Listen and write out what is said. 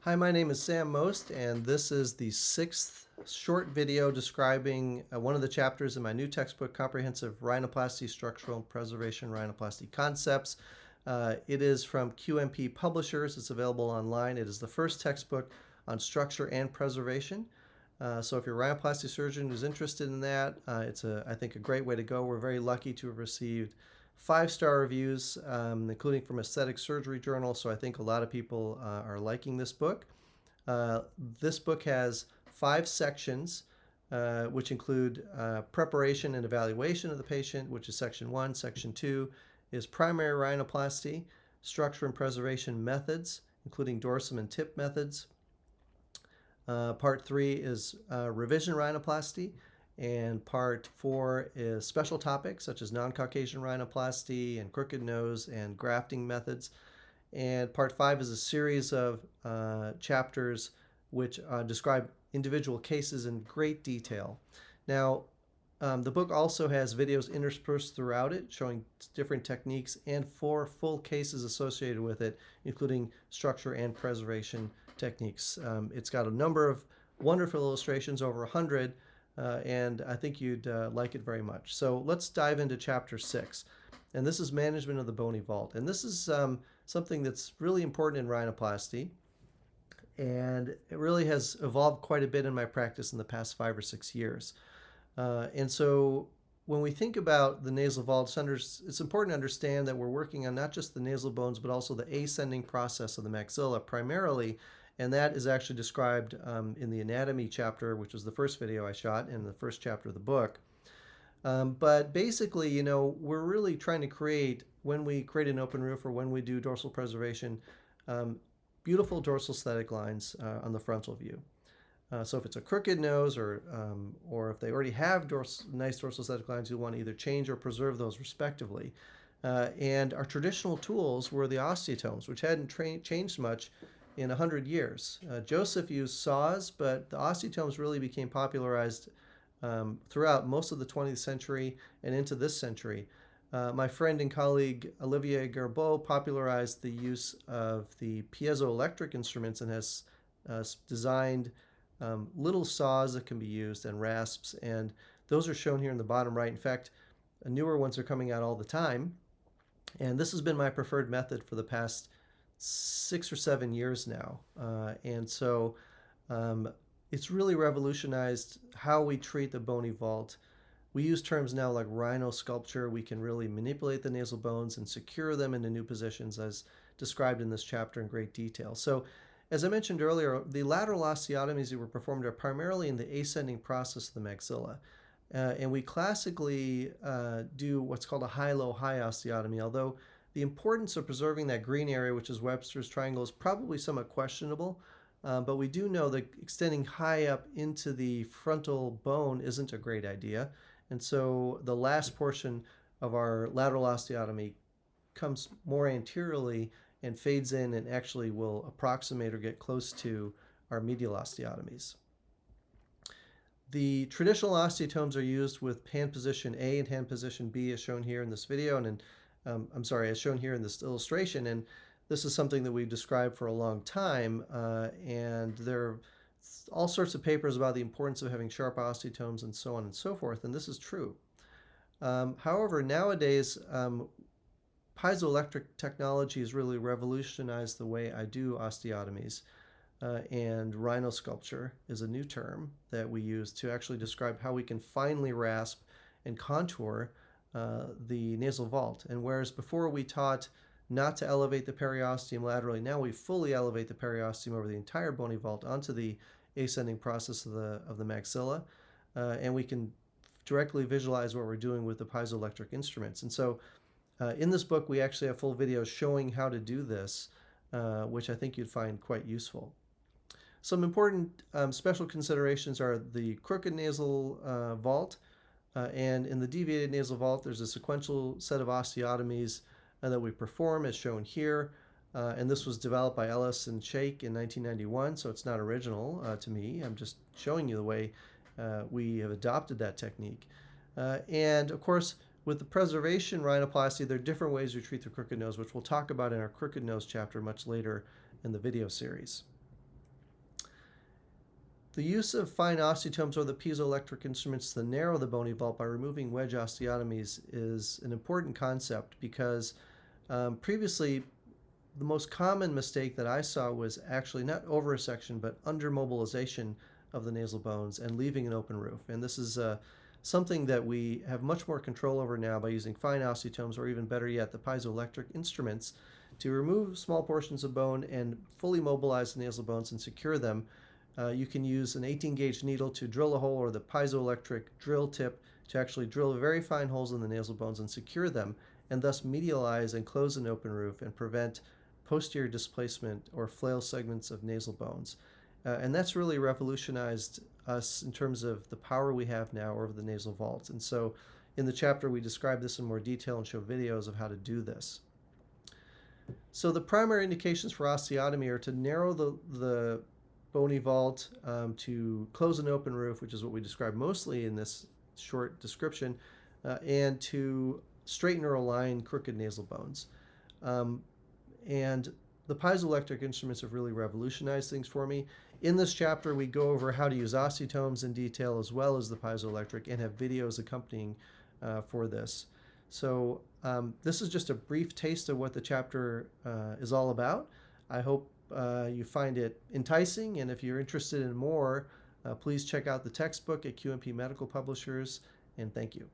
Hi, my name is Sam Most, and this is the sixth short video describing one of the chapters in my new textbook, Comprehensive Rhinoplasty Structural Preservation Rhinoplasty Concepts. It is from QMP Publishers. It's available online. It is the first textbook on structure and preservation. So if you're a rhinoplasty surgeon who's interested in that, it's I think a great way to go. We're very lucky to have received 5-star reviews, including from Aesthetic Surgery Journal. So I think a lot of people are liking this book. This book has 5 sections, which include preparation and evaluation of the patient, which is section 1. Section 2 is primary rhinoplasty, structure and preservation methods, including dorsum and tip methods. Part 3 is revision rhinoplasty, and part 4 is special topics such as non-Caucasian rhinoplasty and crooked nose and grafting methods. And part 5 is a series of chapters which describe individual cases in great detail. Now, the book also has videos interspersed throughout it showing different techniques and 4 full cases associated with it, including structure and preservation techniques. It's got a number of wonderful illustrations, over 100, and I think you'd like it very much. So let's dive into chapter 6. And this is management of the bony vault. And this is something that's really important in rhinoplasty. And it really has evolved quite a bit in my practice in the past 5 or 6 years. And so when we think about the nasal vault, it's important to understand that we're working on not just the nasal bones, but also the ascending process of the maxilla primarily. And that is actually described in the anatomy chapter, which was the first video I shot in the first chapter of the book. But basically, we're really trying to create, when we create an open roof or when we do dorsal preservation, beautiful dorsal aesthetic lines on the frontal view. So if it's a crooked nose or if they already have nice dorsal aesthetic lines, you'll want to either change or preserve those respectively. And our traditional tools were the osteotomes, which hadn't changed much in 100 years. Joseph used saws, but the osteotomes really became popularized throughout most of the 20th century and into this century. My friend and colleague Olivier Gerbeau popularized the use of the piezoelectric instruments and has designed little saws that can be used and rasps, and those are shown here in the bottom right. In fact, newer ones are coming out all the time, and this has been my preferred method for the past 6 or 7 years now. And so it's really revolutionized how we treat the bony vault. We use terms now like rhinosculpture. We can really manipulate the nasal bones and secure them into new positions, as described in this chapter in great detail. So, as I mentioned earlier, the lateral osteotomies that were performed are primarily in the ascending process of the maxilla. And we classically do what's called a high-low-high osteotomy, although the importance of preserving that green area, which is Webster's triangle, is probably somewhat questionable. But we do know that extending high up into the frontal bone isn't a great idea. And so the last portion of our lateral osteotomy comes more anteriorly and fades in and actually will approximate or get close to our medial osteotomies. The traditional osteotomes are used with hand position A and hand position B, as shown here in this video, and as shown here in this illustration. And this is something that we've described for a long time, and there are all sorts of papers about the importance of having sharp osteotomes and so on and so forth, and this is true. However, nowadays, piezoelectric technology has really revolutionized the way I do osteotomies, and rhinosculpture is a new term that we use to actually describe how we can finely rasp and contour the nasal vault. And whereas before we taught not to elevate the periosteum laterally, now we fully elevate the periosteum over the entire bony vault onto the ascending process of the maxilla, and we can directly visualize what we're doing with the piezoelectric instruments. And so in this book, we actually have full videos showing how to do this, which I think you'd find quite useful. Some important special considerations are the crooked nasal vault, and in the deviated nasal vault, there's a sequential set of osteotomies that we perform, as shown here. And this was developed by Ellis and Shake in 1991, so it's not original to me. I'm just showing you the way we have adopted that technique. And of course, with the preservation rhinoplasty, there are different ways we treat the crooked nose, which we'll talk about in our crooked nose chapter much later in the video series. The use of fine osteotomes or the piezoelectric instruments to narrow the bony vault by removing wedge osteotomies is an important concept because previously the most common mistake that I saw was actually not over-resection but under-mobilization of the nasal bones and leaving an open roof. And this is something that we have much more control over now by using fine osteotomes, or even better yet, the piezoelectric instruments, to remove small portions of bone and fully mobilize the nasal bones and secure them. You can use an 18-gauge needle to drill a hole, or the piezoelectric drill tip to actually drill very fine holes in the nasal bones and secure them, and thus medialize and close an open roof and prevent posterior displacement or flail segments of nasal bones. And that's really revolutionized us in terms of the power we have now over the nasal vault. And so in the chapter, we describe this in more detail and show videos of how to do this. So the primary indications for osteotomy are to narrow the bony vault, to close an open roof, which is what we describe mostly in this short description, and to straighten or align crooked nasal bones. And the piezoelectric instruments have really revolutionized things for me. In this chapter, we go over how to use osteotomes in detail as well as the piezoelectric, and have videos accompanying for this. So this is just a brief taste of what the chapter is all about. I hope you find it enticing, and if you're interested in more, please check out the textbook at QMP Medical Publishers, and thank you.